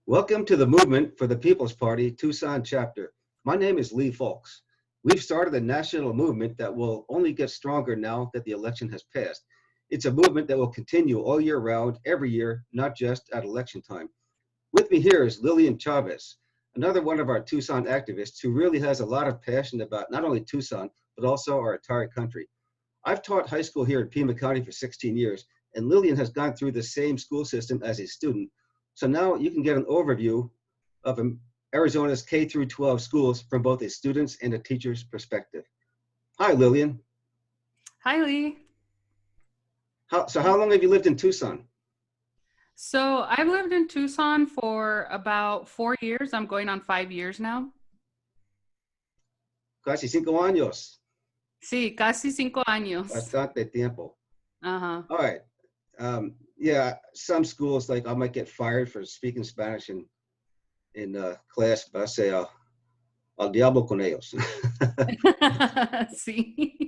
Welcome to the Movement for the People's Party, Tucson chapter. My name is Lee Folks. We've started a national movement that will only get stronger now that the election has passed. It's a movement that will continue all year round, every year, not just at election time. With me here is Lilian Chavez, another one of our Tucson activists who really has a lot of passion about not only Tucson, but also our entire country. I've taught high school here in Pima County for 16 years, and Lilian has gone through the same school system as a student. So now you can get an overview of Arizona's K through 12 schools from both a student's and a teacher's perspective. Hi, Lilian. Hi, Lee. So how long have you lived in Tucson? So I've lived in Tucson for about 4 years. I'm going on 5 years now. Casi 5 años. Sí, casi 5 años. Bastante tiempo. Uh-huh. All right. Yeah, some schools, like I might get fired for speaking Spanish in class, but I say, al diablo con ellos. Sí,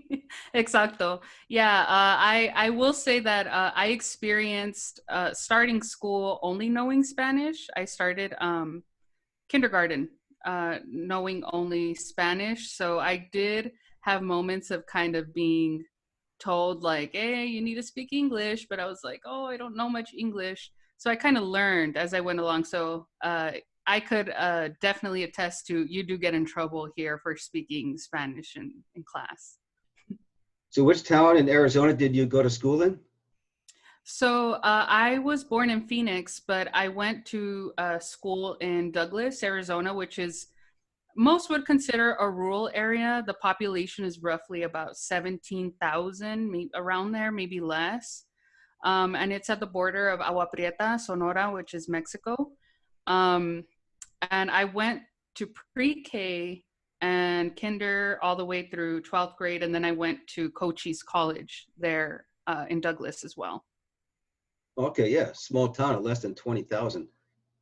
exacto. Yeah, I will say that I experienced starting school only knowing Spanish. I started kindergarten knowing only Spanish. So I did have moments of kind of being told like, hey, you need to speak English, but I was like, oh, I don't know much English. So I kind of learned as I went along. So I could definitely attest to, you do get in trouble here for speaking Spanish in class. So which town in Arizona did you go to school in? So I was born in Phoenix, but I went to school in Douglas, Arizona, which is most would consider a rural area. The population is roughly about 17,000, around there, maybe less. And it's at the border of Agua Prieta, Sonora, which is Mexico. And I went to pre-K and kinder all the way through 12th grade. And then I went to Cochise College there in Douglas as well. Okay, yeah, small town of less than 20,000.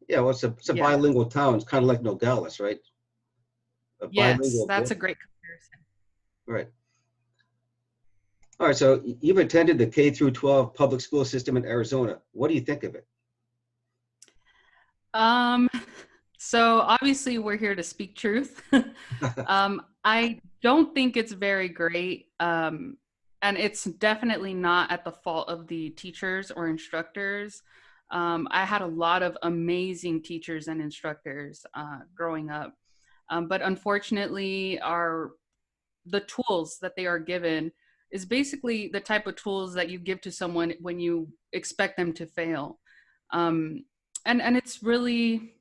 Yeah, well, it's a Yeah. bilingual town. It's kind of like Nogales, right? Yes, that's a great comparison. Right. All right, so you've attended the K through 12 public school system in Arizona. What do you think of it? So obviously we're here to speak truth. I don't think it's very great. And it's definitely not at the fault of the teachers or instructors. I had a lot of amazing teachers and instructors growing up. But unfortunately, the tools that they are given is basically the type of tools that you give to someone when you expect them to fail. And it's really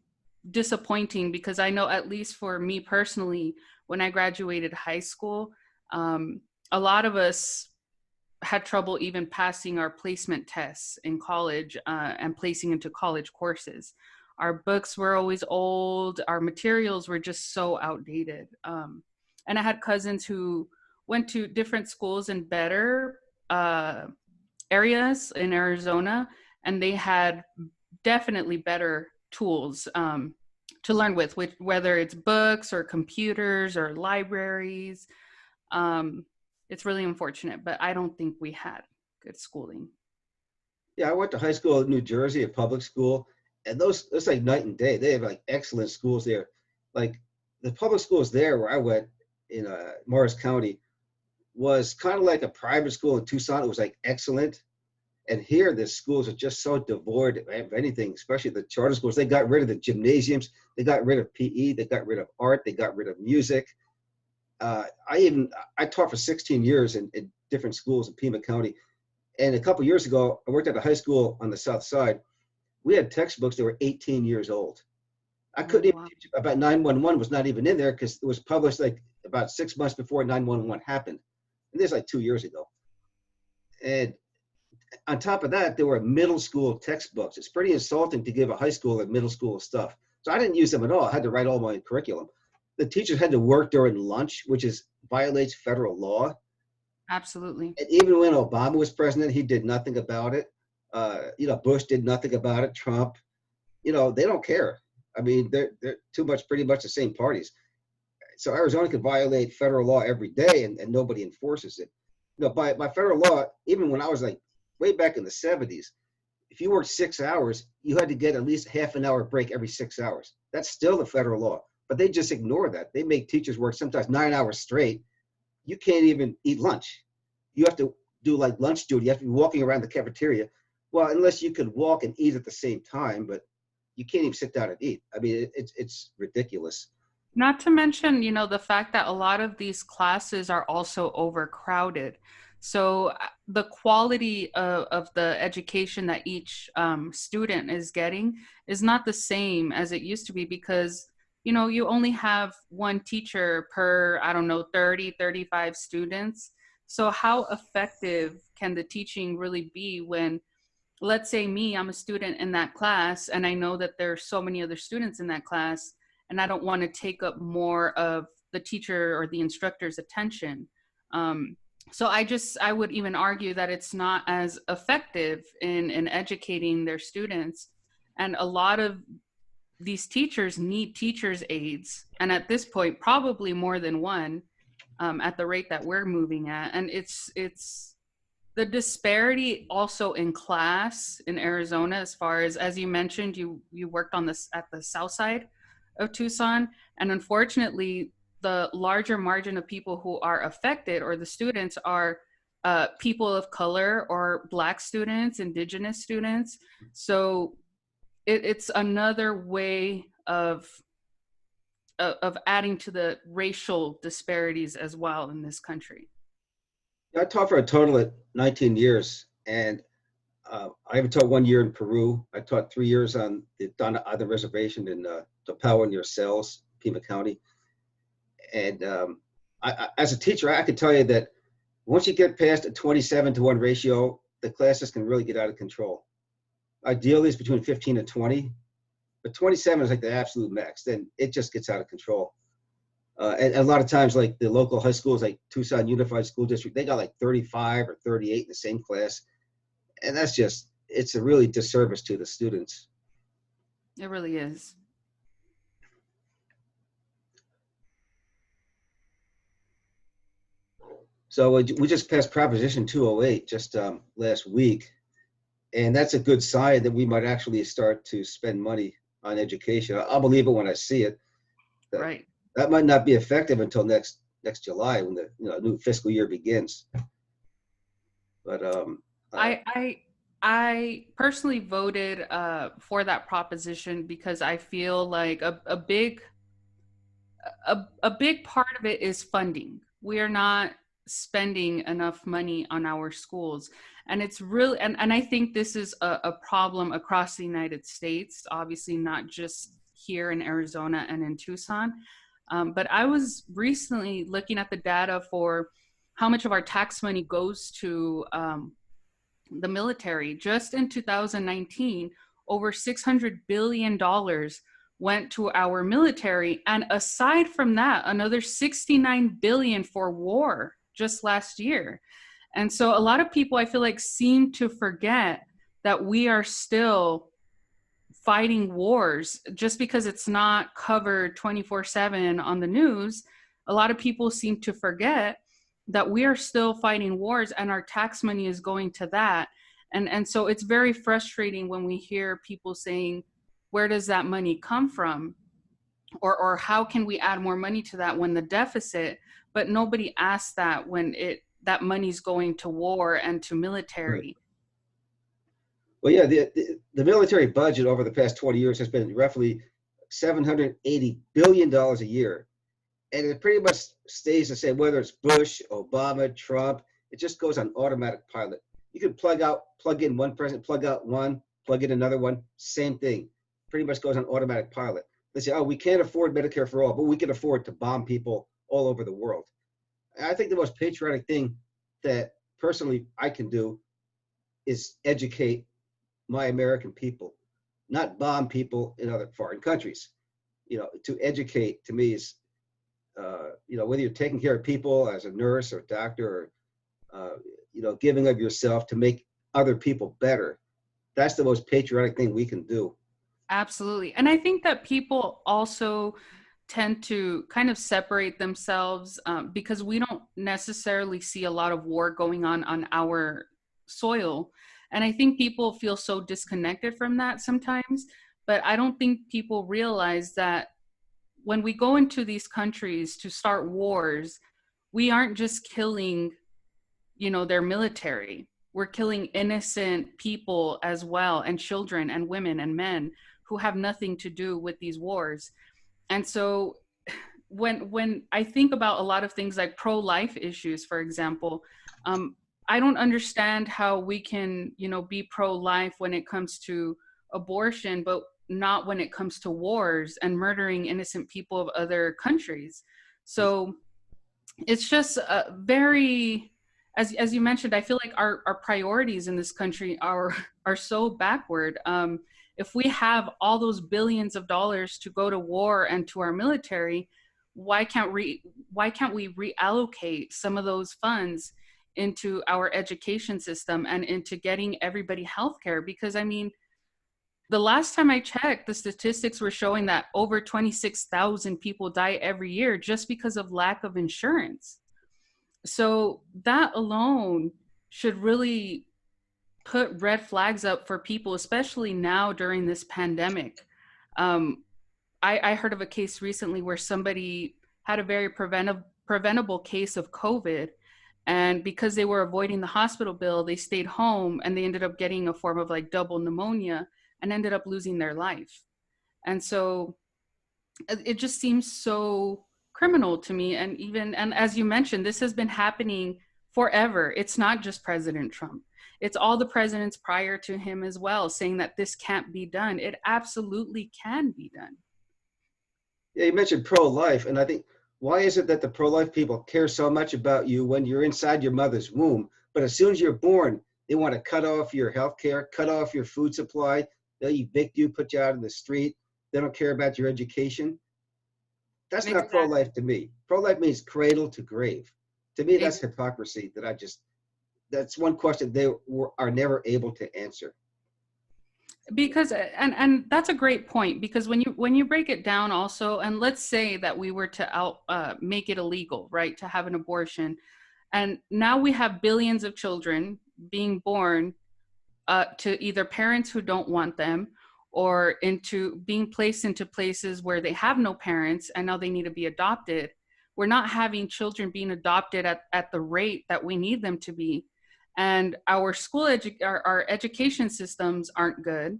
disappointing because I know, at least for me personally, when I graduated high school, a lot of us had trouble even passing our placement tests in college and placing into college courses. Our books were always old. Our materials were just so outdated. And I had cousins who went to different schools in better areas in Arizona, and they had definitely better tools to learn with, whether it's books or computers or libraries. It's really unfortunate, but I don't think we had good schooling. Yeah, I went to high school in New Jersey, a public school, and it's like night and day. They have like excellent schools there. Like the public schools there where I went in Morris County was kind of like a private school in Tucson. It was like excellent. And here, the schools are just so devoid of anything, especially the charter schools. They got rid of the gymnasiums. They got rid of PE. They got rid of art. They got rid of music. I taught for 16 years in different schools in Pima County. And a couple of years ago, I worked at a high school on the south side. We had textbooks that were 18 years old. I couldn't even teach about 911 was not even in there because it was published like about 6 months before 911 happened. And this is like 2 years ago. And on top of that, there were middle school textbooks. It's pretty insulting to give a high school and middle school stuff. So I didn't use them at all. I had to write all my curriculum. The teachers had to work during lunch, which violates federal law. Absolutely. And even when Obama was president, he did nothing about it. Bush did nothing about it. Trump, they don't care. I mean, they're pretty much the same parties. So Arizona could violate federal law every day and nobody enforces it. By federal law, even when I was like way back in the 70s, if you worked 6 hours, you had to get at least half an hour break every 6 hours. That's still the federal law, but they just ignore that. They make teachers work sometimes 9 hours straight. You can't even eat lunch. You have to do like lunch duty. You have to be walking around the cafeteria. Well, unless you could walk and eat at the same time, but you can't even sit down and eat. I mean, it's ridiculous. Not to mention, the fact that a lot of these classes are also overcrowded. So the quality of the education that each student is getting is not the same as it used to be because, you only have one teacher per, I don't know, 30, 35 students. So how effective can the teaching really be when, let's say I'm a student in that class and I know that there's so many other students in that class and I don't want to take up more of the teacher or the instructor's attention. So I would even argue that it's not as effective in educating their students. And a lot of these teachers need teachers' aides. And at this point, probably more than one at the rate that we're moving at. And it's the disparity also in class in Arizona, as you mentioned, you worked on this at the south side of Tucson. And unfortunately, the larger margin of people who are affected or the students are people of color or Black students, Indigenous students. So it's another way of adding to the racial disparities as well in this country. I taught for a total of 19 years, and I haven't taught 1 year in Peru. I taught 3 years on the Donna Island Reservation in Topao near Sells, Pima County. And as a teacher, I could tell you that once you get past a 27-to-1 ratio, the classes can really get out of control. Ideally, it's between 15 and 20, but 27 is like the absolute max. Then it just gets out of control. And a lot of times, like the local high schools, like Tucson Unified School District, they got like 35 or 38 in the same class. And it's a really disservice to the students. It really is. So we just passed Proposition 208 just last week. And that's a good sign that we might actually start to spend money on education. I'll believe it when I see it. Right. That might not be effective until next July when the new fiscal year begins. But I personally voted for that proposition because I feel like a big part of it is funding. We are not spending enough money on our schools. And it's really, and I think this is a problem across the United States, obviously not just here in Arizona and in Tucson. But I was recently looking at the data for how much of our tax money goes to the military. Just in 2019, over $600 billion went to our military. And aside from that, another $69 billion for war just last year. And so a lot of people, I feel like, seem to forget that we are still fighting wars just because it's not covered 24/7 on the news. A lot of people seem to forget that we are still fighting wars and our tax money is going to that. And so it's very frustrating when we hear people saying, where does that money come from? Or how can we add more money to that when the deficit, but nobody asks that when that money's going to war and to military. Well, yeah, the military budget over the past 20 years has been roughly $780 billion a year. And it pretty much stays the same, whether it's Bush, Obama, Trump, it just goes on automatic pilot. You can plug in one president, plug out one, plug in another one, same thing. Pretty much goes on automatic pilot. They say, oh, we can't afford Medicare for all, but we can afford to bomb people all over the world. And I think the most patriotic thing that personally I can do is educate my American people, not bomb people in other foreign countries. To educate to me is, whether you're taking care of people as a nurse or doctor or, giving of yourself to make other people better. That's the most patriotic thing we can do. Absolutely. And I think that people also tend to kind of separate themselves because we don't necessarily see a lot of war going on our soil. And I think people feel so disconnected from that sometimes, but I don't think people realize that when we go into these countries to start wars, we aren't just killing, their military. We're killing innocent people as well, and children and women and men who have nothing to do with these wars. And so when I think about a lot of things like pro-life issues, for example, I don't understand how we can, be pro-life when it comes to abortion, but not when it comes to wars and murdering innocent people of other countries. So it's just very, as you mentioned, I feel like our priorities in this country are so backward. If we have all those billions of dollars to go to war and to our military, why can't we reallocate some of those funds into our education system and into getting everybody healthcare? Because I mean, the last time I checked, the statistics were showing that over 26,000 people die every year just because of lack of insurance. So that alone should really put red flags up for people, especially now during this pandemic. Um, I heard of a case recently where somebody had a very preventable case of COVID. And because they were avoiding the hospital bill, they stayed home and they ended up getting a form of like double pneumonia and ended up losing their life. And so it just seems so criminal to me. And as you mentioned, this has been happening forever. It's not just President Trump. It's all the presidents prior to him as well, saying that this can't be done. It absolutely can be done. Yeah, you mentioned pro-life, and I think, why is it that the pro-life people care so much about you when you're inside your mother's womb, but as soon as you're born, they want to cut off your health care, cut off your food supply, they'll evict you, put you out in the street, they don't care about your education? That's not Exactly. pro-life to me. Pro-life means cradle to grave. To me, that's Ex- hypocrisy that's one question are never able to answer. because and that's a great point, because when you break it down also, and let's say that we were to make it illegal, right, to have an abortion, and now we have billions of children being born to either parents who don't want them, or into being placed into places where they have no parents and now they need to be adopted. We're not having children being adopted at the rate that we need them to be. And our education systems aren't good.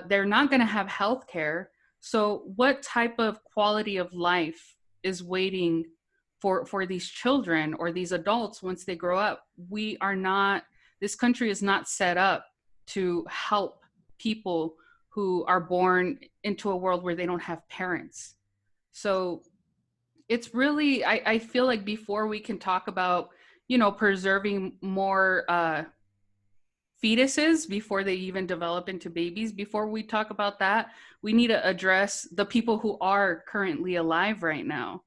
They're not going to have health care. So what type of quality of life is waiting for these children or these adults once they grow up? This country is not set up to help people who are born into a world where they don't have parents. So it's really, I feel like before we can talk about, preserving more fetuses before they even develop into babies, before we talk about that, we need to address the people who are currently alive right now.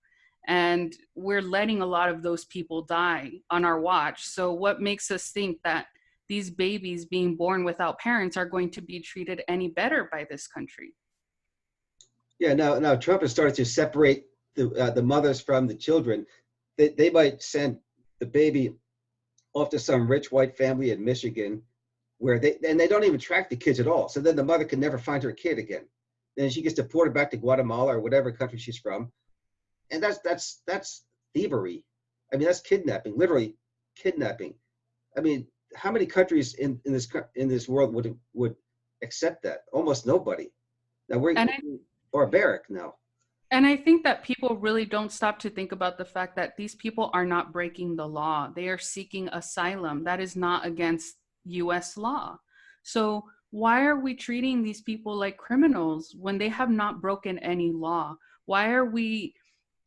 And we're letting a lot of those people die on our watch. So what makes us think that these babies being born without parents are going to be treated any better by this country? Yeah, now Trump has started to separate the mothers from the children. They might send the baby off to some rich white family in Michigan where they don't even track the kids at all. So then the mother can never find her kid again. Then she gets deported back to Guatemala or whatever country she's from. And that's thievery. I mean, that's kidnapping, literally kidnapping. I mean, how many countries in this world would accept that? Almost nobody. Now we're And barbaric now. And I think that people really don't stop to think about the fact that these people are not breaking the law. They are seeking asylum. That is not against US law. So why are we treating these people like criminals when they have not broken any law? Why are we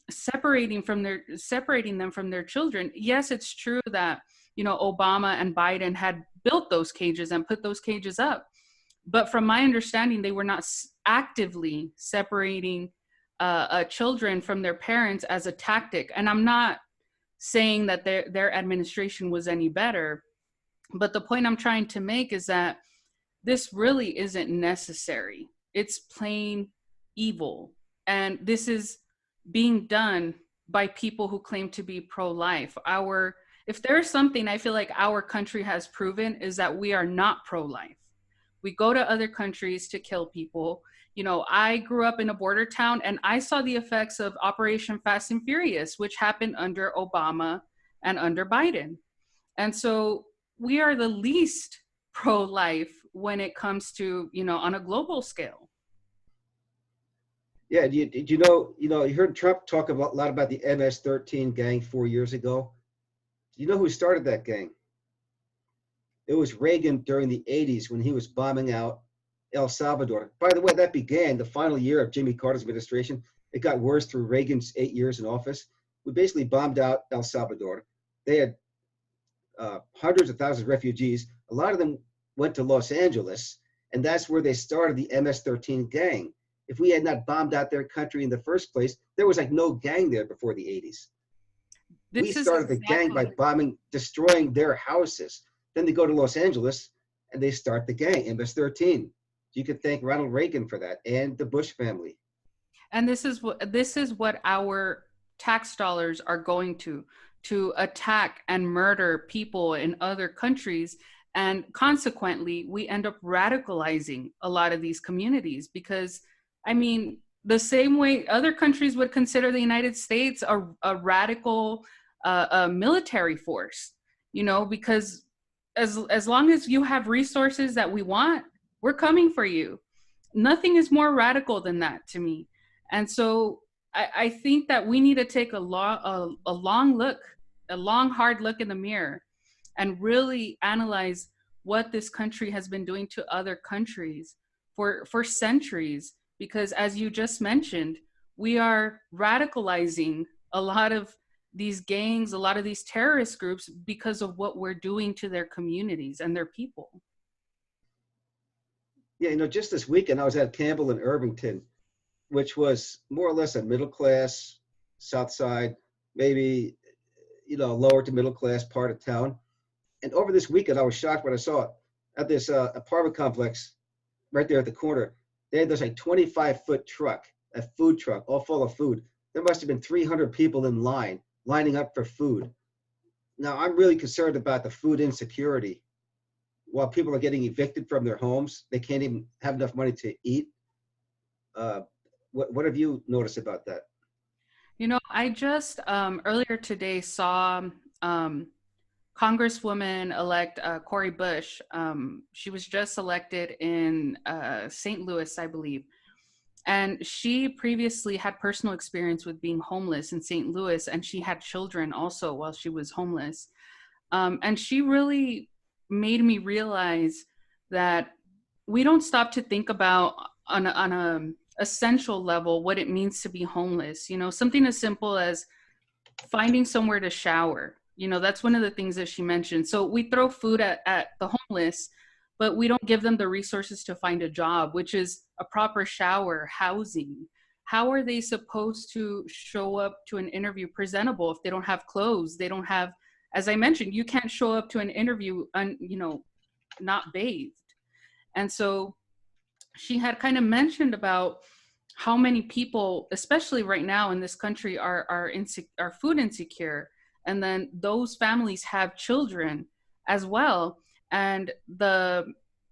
separating them from their children? Yes, it's true that, Obama and Biden had built those cages and put those cages up. But from my understanding, they were not actively separating children from their parents as a tactic. And I'm not saying that their administration was any better, but the point I'm trying to make is that this really isn't necessary. It's plain evil. And this is being done by people who claim to be pro-life. Our If there's something I feel like our country has proven is that we are not pro-life. We go to other countries to kill people. You know, I grew up in a border town and I saw the effects of Operation Fast and Furious, which happened under Obama and under Biden. And so we are the least pro-life when it comes to, you know, on a global scale. Yeah, did you heard Trump talk a lot about the MS-13 gang 4 years ago. Do you know who started that gang? It was Reagan during the 80s when he was bombing out El Salvador. By the way, that began the final year of Jimmy Carter's administration. It got worse through Reagan's 8 years in office. We basically bombed out El Salvador. They had hundreds of thousands of refugees. A lot of them went to Los Angeles, and that's where they started the MS-13 gang. If we had not bombed out their country in the first place, there was like no gang there before the 80s. We started the gang by bombing, destroying their houses. Then they go to Los Angeles and they start the gang, MS-13. You could thank Ronald Reagan for that and the Bush family. And this is what our tax dollars are going to attack and murder people in other countries. And consequently, we end up radicalizing a lot of these communities because, I mean, the same way other countries would consider the United States a radical a military force, you know, because as long as you have resources that we want, we're coming for you. Nothing is more radical than that to me. And so I think that we need to take a long look, a long, hard look in the mirror and really analyze what this country has been doing to other countries for centuries. Because as you just mentioned, we are radicalizing a lot of these gangs, a lot of these terrorist groups because of what we're doing to their communities and their people. Yeah, just this weekend I was at Campbell in Irvington, which was more or less a middle class, South Side, maybe, lower to middle class part of town. And over this weekend, I was shocked when I saw it at this apartment complex right there at the corner. They had this like 25-foot truck, a food truck, all full of food. There must have been 300 people in line, lining up for food. Now, I'm really concerned about the food insecurity. While people are getting evicted from their homes, they can't even have enough money to eat. What have you noticed about that? I just earlier today saw Congresswoman-elect Cori Bush. She was just elected in St. Louis, I believe. And she previously had personal experience with being homeless in St. Louis, and she had children also while she was homeless. And she really made me realize that we don't stop to think about on a essential level what it means to be homeless. Something as simple as finding somewhere to shower. That's one of the things that she mentioned. So we throw food at the homeless, but we don't give them the resources to find a job, which is a proper shower, housing. How are they supposed to show up to an interview presentable if they don't have clothes? They don't have, as I mentioned, you can't show up to an interview, not bathed. And so she had kind of mentioned about how many people, especially right now in this country, are food insecure. And then those families have children as well. And the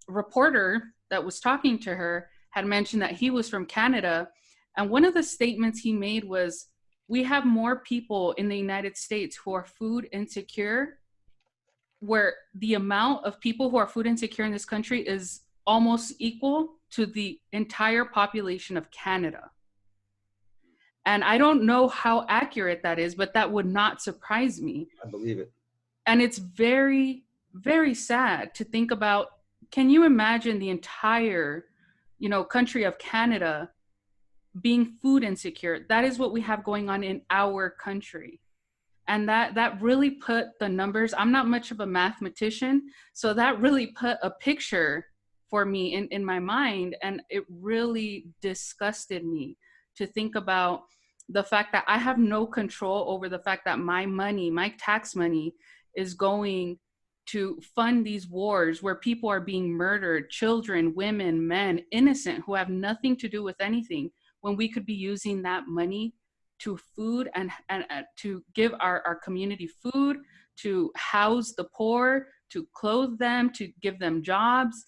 reporter that was talking to her had mentioned that he was from Canada. And one of the statements he made was, we have more people in the United States who are food insecure, where the amount of people who are food insecure in this country is almost equal to the entire population of Canada. And I don't know how accurate that is, but that would not surprise me. I believe it. And it's very, very sad to think about. Can you imagine the entire, country of Canada being food insecure? That is what we have going on in our country. And that really put the numbers. I'm not much of a mathematician, so that really put a picture for me in my mind. And it really disgusted me to think about the fact that I have no control over the fact that my money, my tax money, is going to fund these wars where people are being murdered, children, women, men, innocent, who have nothing to do with anything, when we could be using that money to food and to give our community food, to house the poor, to clothe them, to give them jobs.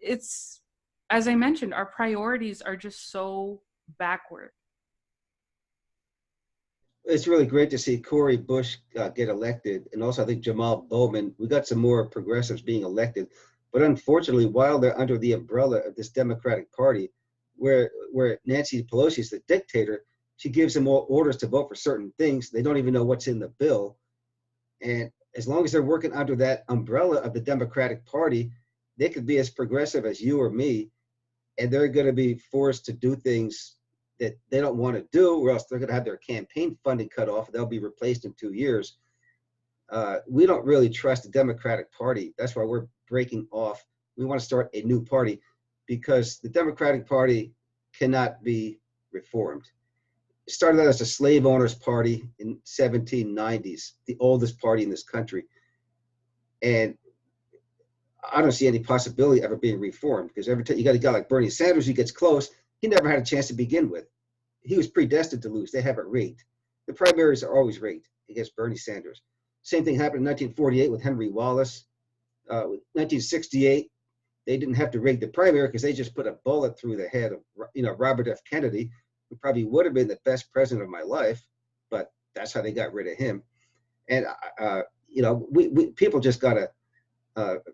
It's, as I mentioned, our priorities are just so backward. It's really great to see Cori Bush get elected, and also I think Jamal Bowman. We got some more progressives being elected, but unfortunately, while they're under the umbrella of this Democratic Party, where Nancy Pelosi is the dictator, she gives them all orders to vote for certain things. They don't even know what's in the bill, and as long as they're working under that umbrella of the Democratic Party, they could be as progressive as you or me, and they're going to be forced to do things that they don't want to do, or else they're going to have their campaign funding cut off. They'll be replaced in 2 years. We don't really trust the Democratic Party. That's why we're breaking off. We want to start a new party because the Democratic Party cannot be reformed. It started out as a slave owners party in 1790s, the oldest party in this country. And I don't see any possibility of ever being reformed because every time you got a guy like Bernie Sanders who gets close, he never had a chance to begin with. He was predestined to lose. They have it rigged. The primaries are always rigged against Bernie Sanders. Same thing happened in 1948 with Henry Wallace. 1968, they didn't have to rig the primary because they just put a bullet through the head of Robert F. Kennedy, who probably would have been the best president of my life, but that's how they got rid of him. And we people just gotta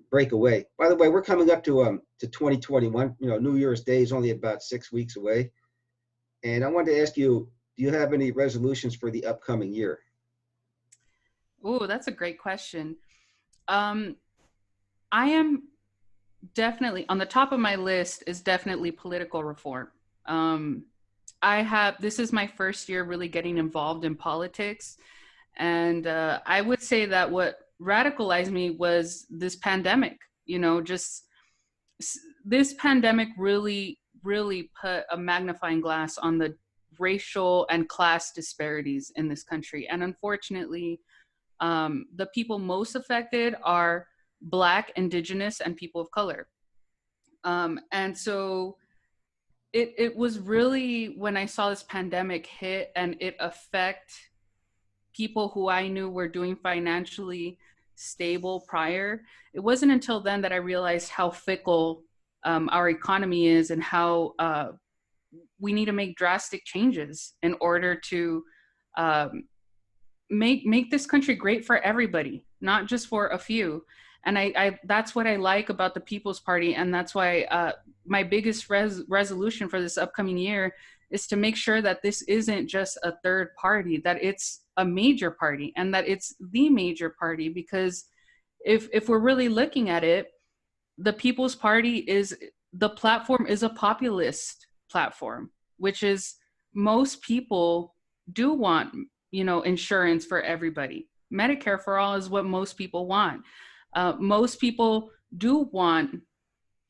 break away. By the way, we're coming up to 2021. New Year's Day is only about 6 weeks away, and I wanted to ask you, do you have any resolutions for the upcoming year? Oh, that's a great question. I am definitely on the top of my list is definitely political reform. This is my first year really getting involved in politics. And I would say that what radicalized me was this pandemic, this pandemic really, really put a magnifying glass on the racial and class disparities in this country. And unfortunately, the people most affected are Black, Indigenous, and people of color. And so it was really when I saw this pandemic hit and it affect people who I knew were doing financially stable prior, it wasn't until then that I realized how fickle our economy is and how we need to make drastic changes in order to make this country great for everybody, not just for a few. And I that's what I like about the People's Party, and that's why my biggest resolution for this upcoming year is to make sure that this isn't just a third party, that it's a major party, and that it's the major party. Because if we're really looking at it, the People's Party the platform is a populist platform, which is most people do want, insurance for everybody. Medicare for all is what most people want. Most people do want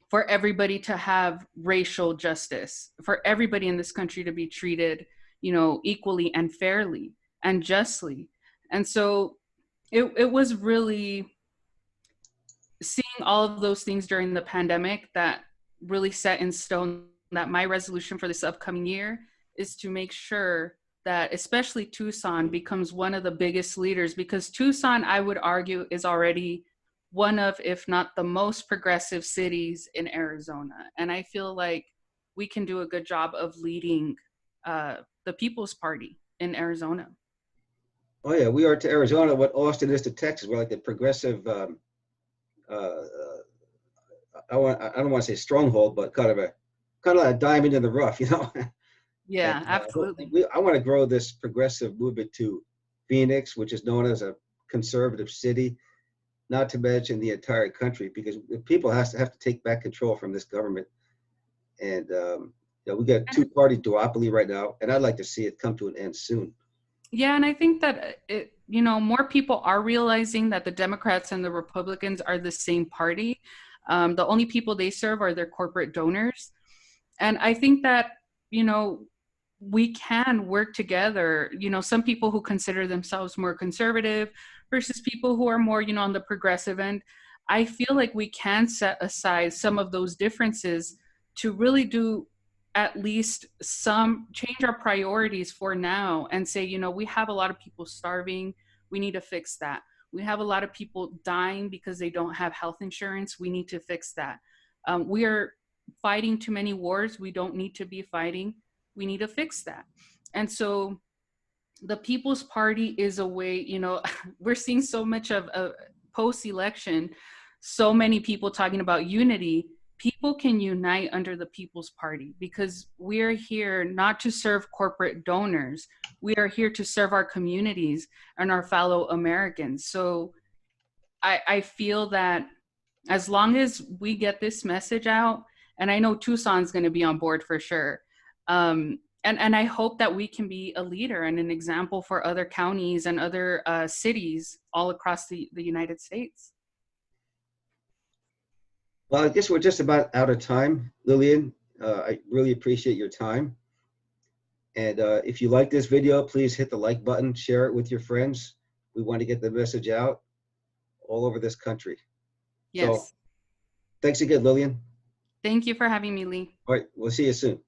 for everybody to have racial justice, for everybody in this country to be treated, equally and fairly and justly. And so it was really seeing all of those things during the pandemic that really set in stone that my resolution for this upcoming year is to make sure that especially Tucson becomes one of the biggest leaders, because Tucson, I would argue, is already one of, if not the most progressive cities in Arizona. And I feel like we can do a good job of leading the People's Party in Arizona. Oh yeah, we are to Arizona what Austin is to Texas. We're like the progressive. I don't want to say stronghold, but kind of like a diamond in the rough, Yeah, And, absolutely. I want to grow this progressive movement to Phoenix, which is known as a conservative city, not to mention the entire country, because the people have to take back control from this government. And we got two-party duopoly right now, and I'd like to see it come to an end soon. Yeah, and I think that more people are realizing that the Democrats and the Republicans are the same party. The only people they serve are their corporate donors. And I think that, we can work together, some people who consider themselves more conservative versus people who are more, on the progressive end. I feel like we can set aside some of those differences to really do at least some change our priorities for now and say, we have a lot of people starving. We need to fix that. We have a lot of people dying because they don't have health insurance. We need to fix that. We are fighting too many wars we don't need to be fighting. We need to fix that. And so the People's Party is a way, you know, we're seeing so much of post-election, so many people talking about unity. People can unite under the People's Party because we're here not to serve corporate donors. We are here to serve our communities and our fellow Americans. So I feel that as long as we get this message out, and I know Tucson's going to be on board for sure. And I hope that we can be a leader and an example for other counties and other cities all across the United States. Well, I guess we're just about out of time, Lilian. I really appreciate your time. And if you like this video, please hit the like button, share it with your friends. We want to get the message out all over this country. Yes. So thanks again, Lilian. Thank you for having me, Lee. All right, we'll see you soon.